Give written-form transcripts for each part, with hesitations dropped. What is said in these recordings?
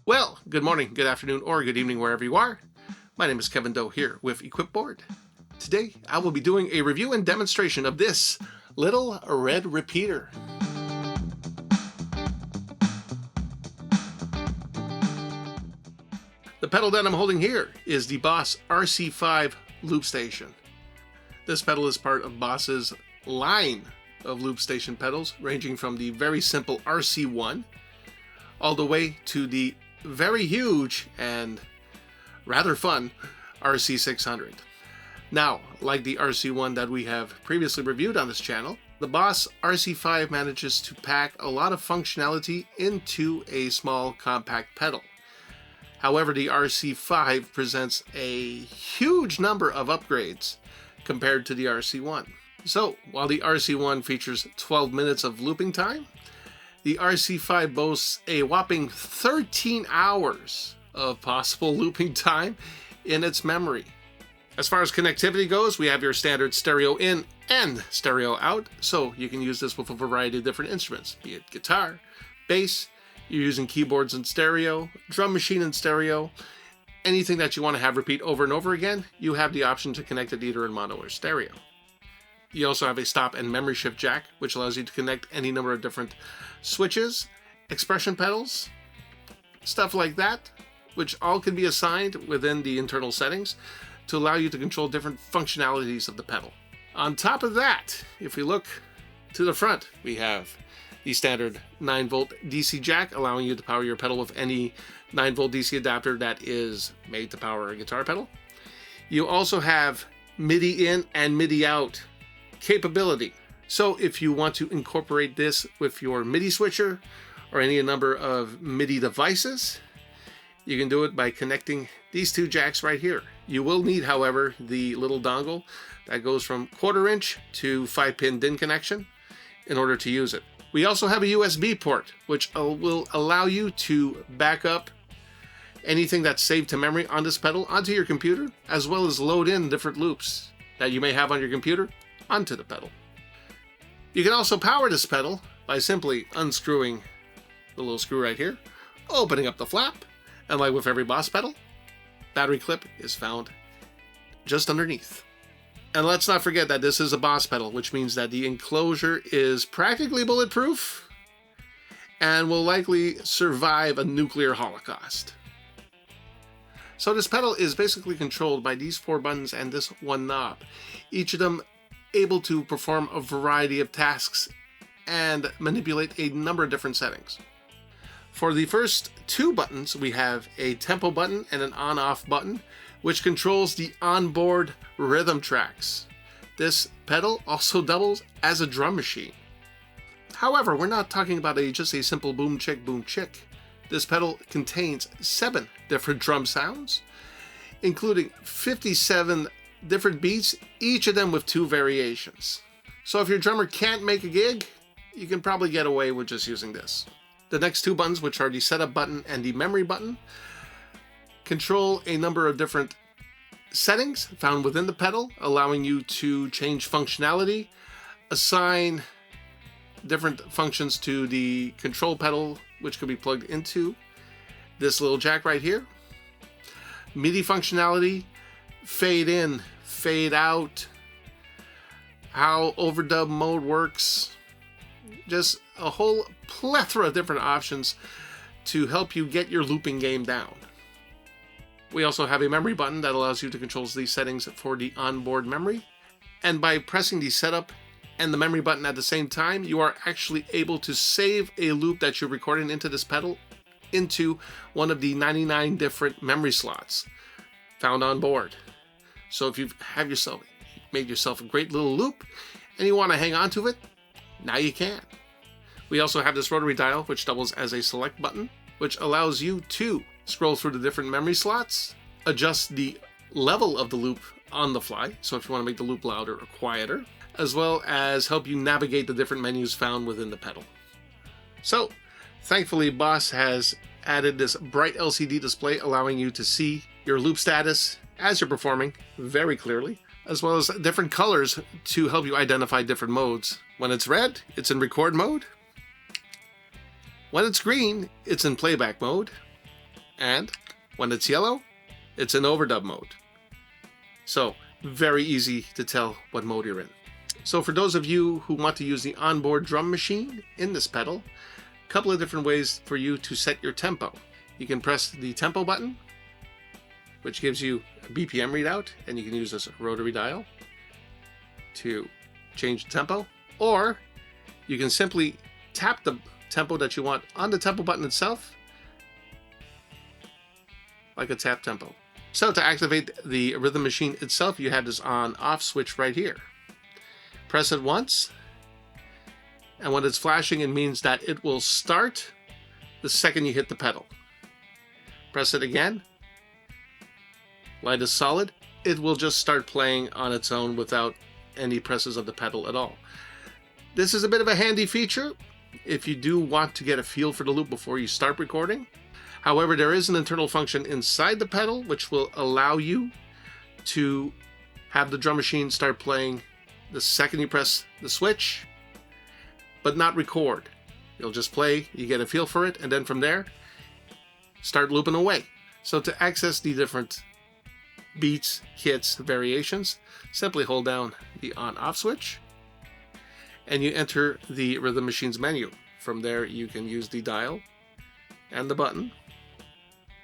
Well, good morning, good afternoon, or good evening wherever you are. My name is Kevin Doe here with Equipboard. Today I will be doing a review and demonstration of this little red repeater. The pedal that I'm holding here is the Boss RC-5 loop station. This pedal is part of Boss's line of loop station pedals, ranging from the very simple RC-1 all the way to the very huge and rather fun RC-600. Now, like the RC-1 that we have previously reviewed on this channel, the Boss RC-5 manages to pack a lot of functionality into a small compact pedal. However, the RC-5 presents a huge number of upgrades compared to the RC-1. So, while the RC-1 features 12 minutes of looping time, the RC-5 boasts a whopping 13 hours of possible looping time in its memory. As far as connectivity goes, we have your standard stereo in and stereo out, so you can use this with a variety of different instruments, be it guitar, bass, you're using keyboards in stereo, drum machine in stereo, anything that you want to have repeat over and over again, you have the option to connect it either in mono or stereo. You also have a stop and memory shift jack, which allows you to connect any number of different switches, expression pedals, stuff like that, which all can be assigned within the internal settings to allow you to control different functionalities of the pedal. On top of that, if we look to the front, we have the standard 9-volt DC jack, allowing you to power your pedal with any 9-volt DC adapter that is made to power a guitar pedal. You also have MIDI in and MIDI out capability. So if you want to incorporate this with your MIDI switcher or any number of MIDI devices, you can do it by connecting these two jacks right here. You will need, however, the little dongle that goes from 1/4 inch to 5-pin DIN connection in order to use it. We also have a USB port, which will allow you to back up anything that's saved to memory on this pedal onto your computer, as well as load in different loops that you may have on your computer onto the pedal. You can also power this pedal by simply unscrewing the little screw right here, opening up the flap, and like with every Boss pedal, battery clip is found just underneath. And let's not forget that this is a Boss pedal, which means that the enclosure is practically bulletproof and will likely survive a nuclear holocaust. So this pedal is basically controlled by these 4 buttons and this one knob, each of them able to perform a variety of tasks and manipulate a number of different settings. For the first 2 buttons, we have a tempo button and an on-off button, which controls the onboard rhythm tracks. This pedal also doubles as a drum machine. However, we're not talking about just a simple boom chick. This pedal contains 7 different drum sounds, including 57 different beats, each of them with 2 variations. So if your drummer can't make a gig, you can probably get away with just using this. The next 2 buttons, which are the setup button and the memory button, control a number of different settings found within the pedal, allowing you to change functionality, assign different functions to the control pedal, which could be plugged into this little jack right here. MIDI functionality, fade in, fade out, how overdub mode works, just a whole plethora of different options to help you get your looping game down. We also have a memory button that allows you to control these settings for the onboard memory, and by pressing the setup and the memory button at the same time, you are actually able to save a loop that you're recording into this pedal into one of the 99 different memory slots found on board. So if you have made yourself a great little loop and you want to hang on to it, now you can. We also have this rotary dial, which doubles as a select button, which allows you to scroll through the different memory slots, adjust the level of the loop on the fly, so if you want to make the loop louder or quieter, as well as help you navigate the different menus found within the pedal. So, thankfully, Boss has added this bright LCD display allowing you to see your loop status as you're performing very clearly, as well as different colors to help you identify different modes. When it's red, it's in record mode. When it's green, it's in playback mode. And when it's yellow, it's in overdub mode. So very easy to tell what mode you're in. So for those of you who want to use the onboard drum machine in this pedal, a couple of different ways for you to set your tempo. You can press the tempo button, which gives you a BPM readout, and you can use this rotary dial to change the tempo, or you can simply tap the tempo that you want on the tempo button itself, like a tap tempo. So to activate the rhythm machine itself, you have this on-off switch right here. Press it once, and when it's flashing, it means that it will start the second you hit the pedal. Press it again, light is solid, it will just start playing on its own without any presses of the pedal at all. This is a bit of a handy feature if you do want to get a feel for the loop before you start recording. However, there is an internal function inside the pedal which will allow you to have the drum machine start playing the second you press the switch, but not record. You'll just play, you get a feel for it, and then from there, start looping away. So to access the different beats, hits, variations, simply hold down the on-off switch, and you enter the rhythm machine's menu. From there, you can use the dial and the button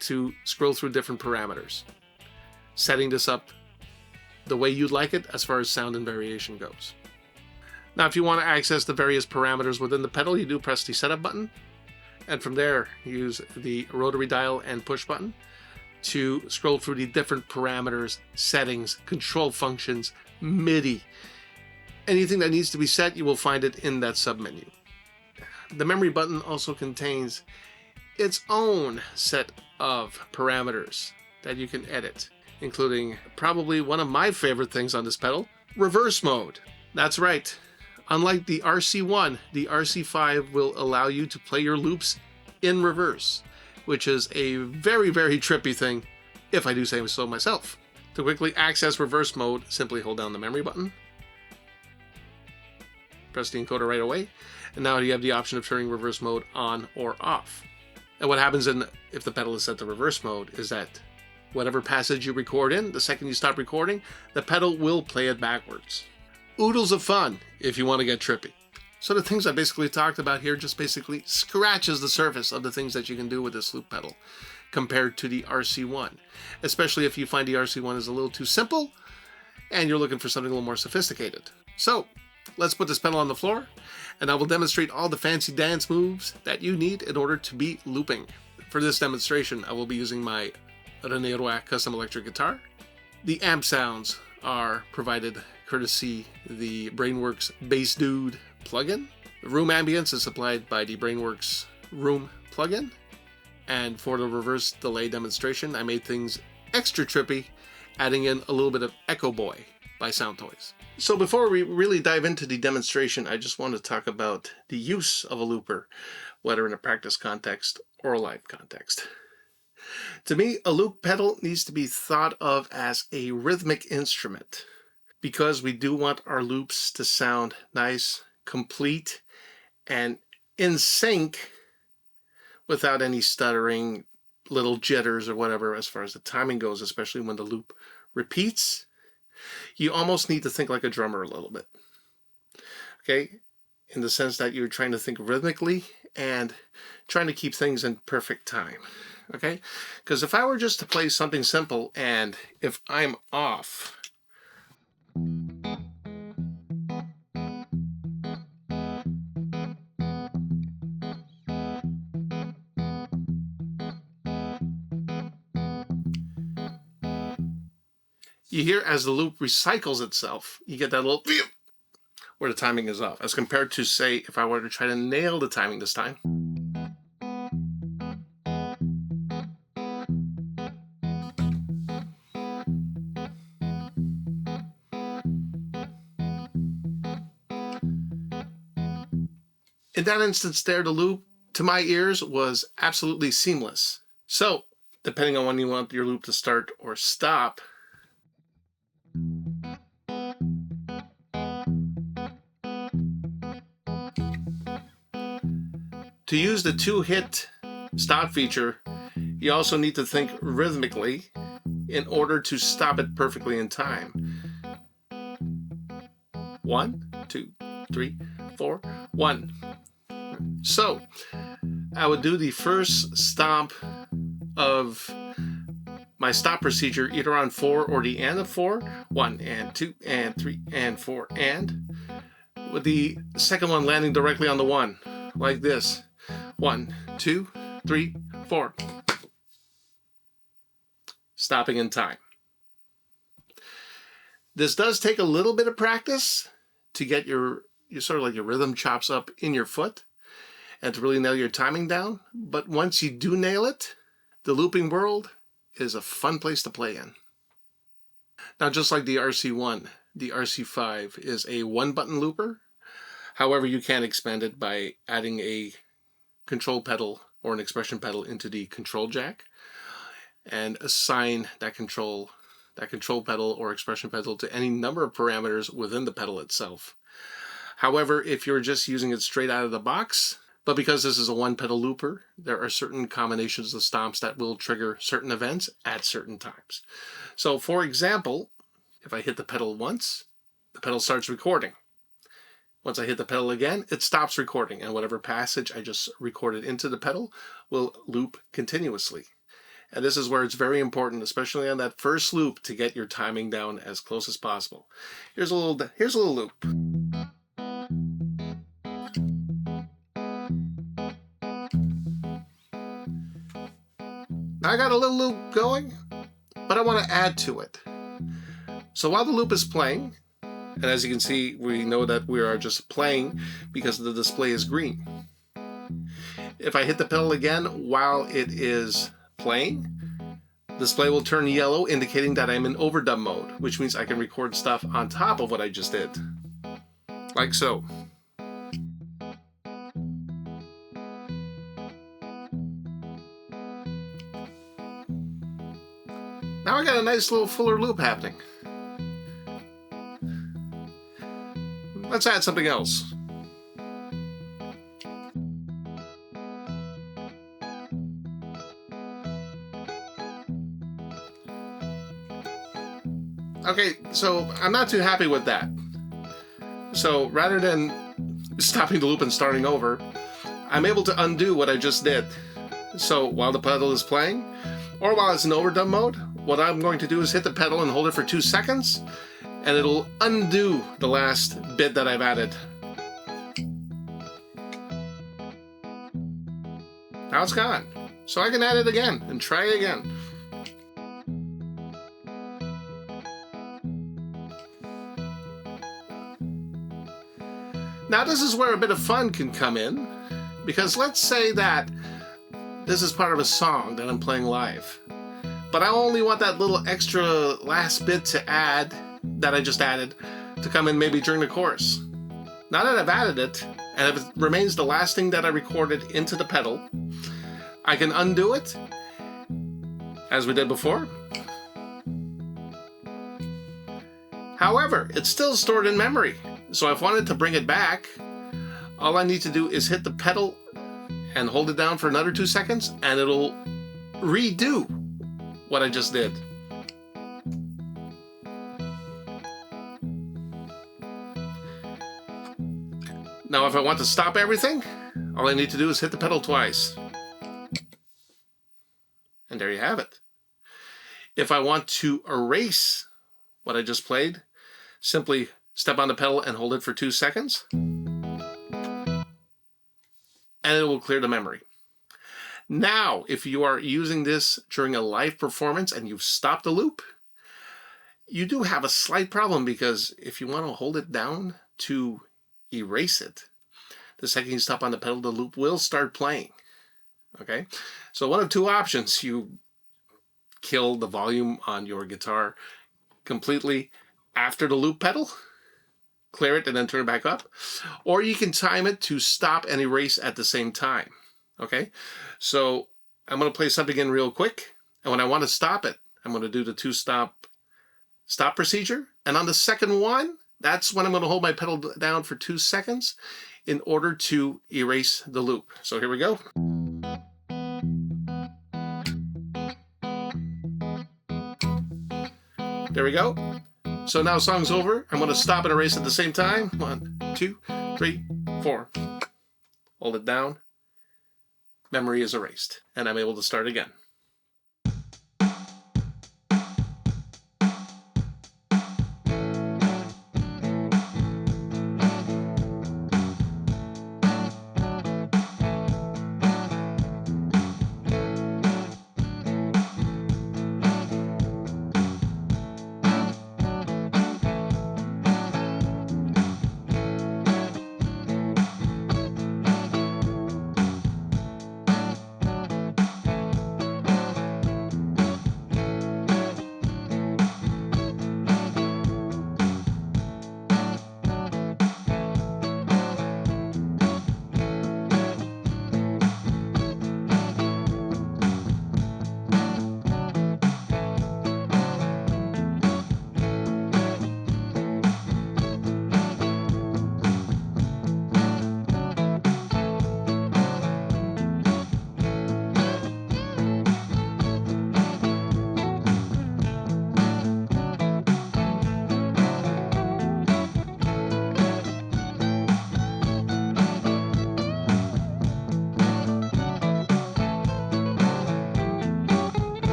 to scroll through different parameters, setting this up the way you'd like it as far as sound and variation goes. Now, if you want to access the various parameters within the pedal, you do press the setup button, and from there, use the rotary dial and push button to scroll through the different parameters, settings, control functions, MIDI. Anything that needs to be set, you will find it in that submenu. The memory button also contains its own set of parameters that you can edit, including probably one of my favorite things on this pedal, reverse mode. That's right. Unlike the RC-1, the RC-5 will allow you to play your loops in reverse, which is a very, very trippy thing, if I do say so myself. To quickly access reverse mode, simply hold down the memory button, press the encoder right away, and now you have the option of turning reverse mode on or off. And what happens if the pedal is set to reverse mode is that whatever passage you record in, the second you stop recording, the pedal will play it backwards. Oodles of fun if you want to get trippy. So the things I basically talked about here just basically scratches the surface of the things that you can do with this loop pedal compared to the RC-1, especially if you find the RC-1 is a little too simple and you're looking for something a little more sophisticated. So let's put this pedal on the floor, and I will demonstrate all the fancy dance moves that you need in order to be looping. For this demonstration, I will be using my Rockin Around custom electric guitar. The amp sounds are provided courtesy the Brainworks Bass Dude plugin. The room ambience is supplied by the Brainworks Room plugin. And for the reverse delay demonstration, I made things extra trippy, adding in a little bit of Echo Boy by Soundtoys. So before we really dive into the demonstration, I just want to talk about the use of a looper, whether in a practice context or a live context. To me, a loop pedal needs to be thought of as a rhythmic instrument because we do want our loops to sound nice, complete, and in sync without any stuttering, little jitters or whatever as far as the timing goes, especially when the loop repeats. You almost need to think like a drummer a little bit, okay? In the sense that you're trying to think rhythmically and trying to keep things in perfect time, okay? Because if I were just to play something simple and if I'm off, you hear as the loop recycles itself, you get that little where the timing is off, as compared to, say, if I were to try to nail the timing this time. In that instance there, the loop, to my ears, was absolutely seamless. So, depending on when you want your loop to start or stop, to use the two-hit stop feature, You also need to think rhythmically in order to stop it perfectly in time. 1, 2, 3, 4, 1. So I would do the first stomp of my stop procedure either on 4 or the end of 4. 1 and 2 and 3 and 4, and with the second one landing directly on the 1, like this. 1, 2, 3, 4. Stopping in time. This does take a little bit of practice to get your sort of like your rhythm chops up in your foot and to really nail your timing down. But once you do nail it, the looping world is a fun place to play in. Now, just like the RC1, the RC-5 is a 1-button looper. However, you can expand it by adding a control pedal or an expression pedal into the control jack and assign that control pedal or expression pedal to any number of parameters within the pedal itself. However, if you're just using it straight out of the box, but because this is a 1-pedal looper, there are certain combinations of stomps that will trigger certain events at certain times. So for example, if I hit the pedal once, the pedal starts recording. Once I hit the pedal again, it stops recording, and whatever passage I just recorded into the pedal will loop continuously. And this is where it's very important, especially on that first loop, to get your timing down as close as possible. Here's a little loop. Now I got a little loop going, but I want to add to it. So while the loop is playing, and as you can see, we know that we are just playing because the display is green. If I hit the pedal again while it is playing, the display will turn yellow, indicating that I'm in overdub mode, which means I can record stuff on top of what I just did. Like so. Now I got a nice little fuller loop happening. Let's add something else. Okay, so I'm not too happy with that. So rather than stopping the loop and starting over, I'm able to undo what I just did. So while the pedal is playing, or while it's in overdub mode, what I'm going to do is hit the pedal and hold it for 2 seconds, and it'll undo the last bit that I've added. Now it's gone. So I can add it again and try again. Now this is where a bit of fun can come in, because let's say that this is part of a song that I'm playing live, but I only want that little extra last bit to add that I just added to come in maybe during the chorus. Now that I've added it, and if it remains the last thing that I recorded into the pedal, I can undo it, as we did before. However, it's still stored in memory, so if I wanted to bring it back, all I need to do is hit the pedal and hold it down for another 2 seconds, and it'll redo what I just did. Now if I want to stop everything, all I need to do is hit the pedal twice. And there you have it. If I want to erase what I just played, simply step on the pedal and hold it for 2 seconds, and it will clear the memory. Now, if you are using this during a live performance and you've stopped the loop, you do have a slight problem, because if you want to hold it down to erase it, the second you stop on the pedal, the loop will start playing. Okay, so one of 2 options: you kill the volume on your guitar completely after the loop pedal, clear it and then turn it back up, or you can time it to stop and erase at the same time. Okay, so I'm going to play something in real quick, and when I want to stop it, I'm going to do the 2-stop stop procedure, and on the second one, that's when I'm going to hold my pedal down for 2 seconds in order to erase the loop. So here we go. There we go. So now song's over. I'm going to stop and erase at the same time. 1, 2, 3, 4. Hold it down. Memory is erased. And I'm able to start again.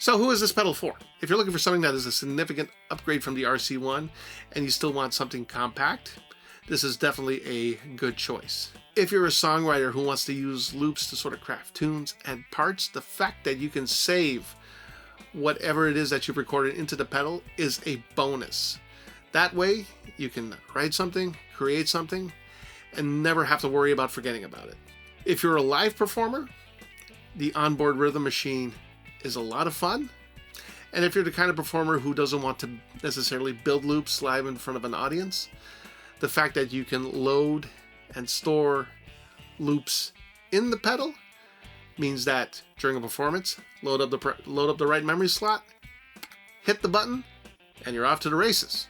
So who is this pedal for? If you're looking for something that is a significant upgrade from the RC-1 and you still want something compact, this is definitely a good choice. If you're a songwriter who wants to use loops to sort of craft tunes and parts, the fact that you can save whatever it is that you've recorded into the pedal is a bonus. That way you can write something, create something, and never have to worry about forgetting about it. If you're a live performer, the onboard rhythm machine is a lot of fun. And if you're the kind of performer who doesn't want to necessarily build loops live in front of an audience, the fact that you can load and store loops in the pedal means that during a performance, load up the right memory slot, hit the button, and you're off to the races.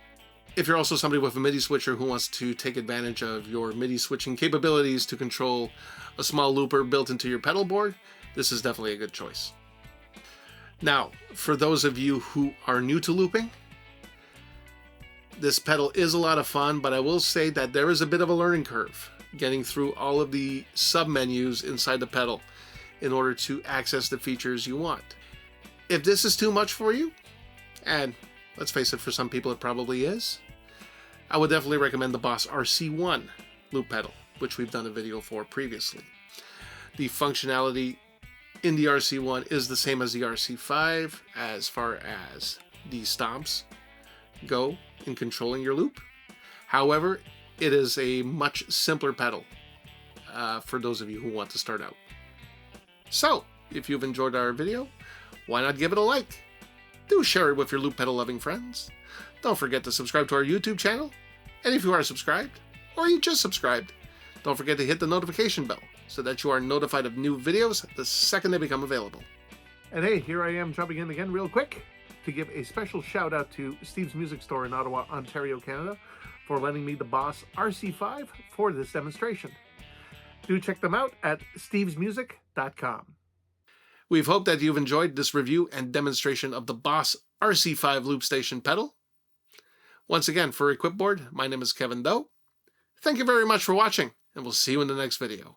If you're also somebody with a MIDI switcher who wants to take advantage of your MIDI switching capabilities to control a small looper built into your pedal board, this is definitely a good choice. Now, for those of you who are new to looping, this pedal is a lot of fun, but I will say that there is a bit of a learning curve getting through all of the sub-menus inside the pedal in order to access the features you want. If this is too much for you, and let's face it, for some people it probably is, I would definitely recommend the Boss RC-1 loop pedal, which we've done a video for previously. The functionality in the RC-1 is the same as the RC-5 as far as the stomps go in controlling your loop. However, it is a much simpler pedal for those of you who want to start out. So, if you've enjoyed our video, why not give it a like? Do share it with your loop pedal loving friends. Don't forget to subscribe to our YouTube channel. And if you are subscribed, or you just subscribed, don't forget to hit the notification bell so that you are notified of new videos the second they become available. And hey, here I am jumping in again real quick to give a special shout out to Steve's Music Store in Ottawa, Ontario, Canada, for lending me the Boss RC-5 for this demonstration. Do check them out at stevesmusic.com. We've hoped that you've enjoyed this review and demonstration of the Boss RC-5 Loop Station pedal. Once again, for Equipboard, my name is Kevin Doe. Thank you very much for watching, and we'll see you in the next video.